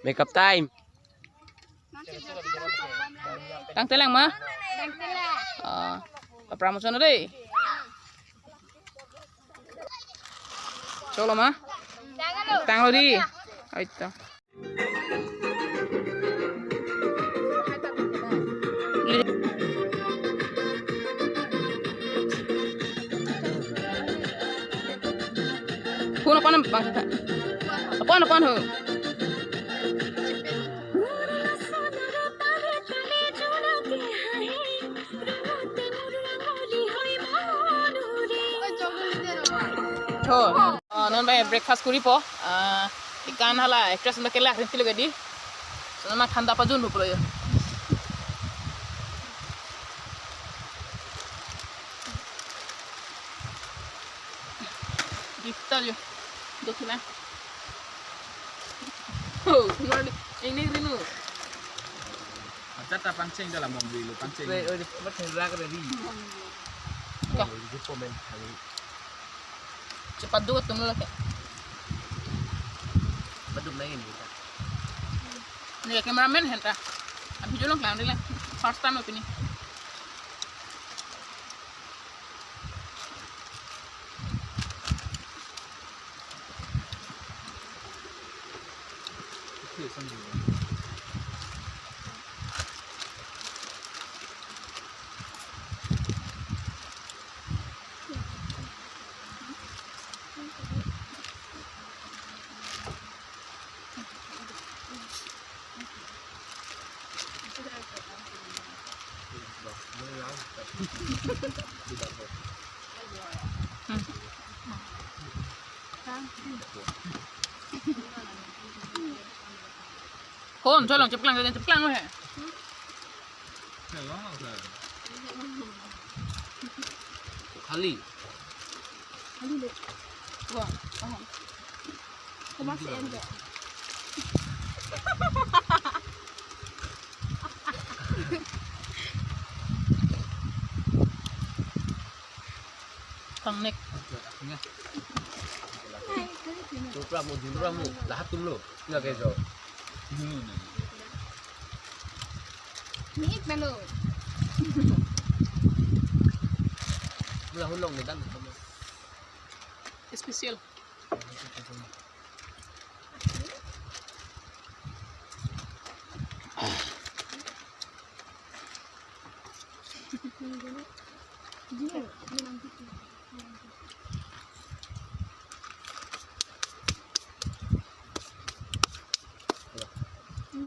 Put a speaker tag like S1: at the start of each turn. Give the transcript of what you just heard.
S1: Makeup time. Tăng tới làng mà. Promotion đi. Cholo mà. Tăng rồi đi. Ahí está. Apaan bang? Apaan ho? Non bay breakfast kuri po. Ikan hala extra senda kelak rinti lo gadi. So nama khanda pa jun buklo yo. Gifta yo. Dokila. Oh, ini rinu.
S2: Cata pancing dalam mobil lu pancing.
S1: Bergerak dari.
S2: Kah? Itu komen kali.
S1: Cepat dulu tunggu lagi.
S2: Beduk main kita.
S1: Ini kameramen henta. Abi jolong lang dila. First time opini. Kon, tolong ceplang loh ya.
S2: Kali.
S1: Wah,
S3: masih enggak?
S1: Kang Nek.
S2: Dulu lahat tumlo. Enggak kayak so.
S3: Ini melu.
S2: Mula hulong ni dan.
S1: Spesial.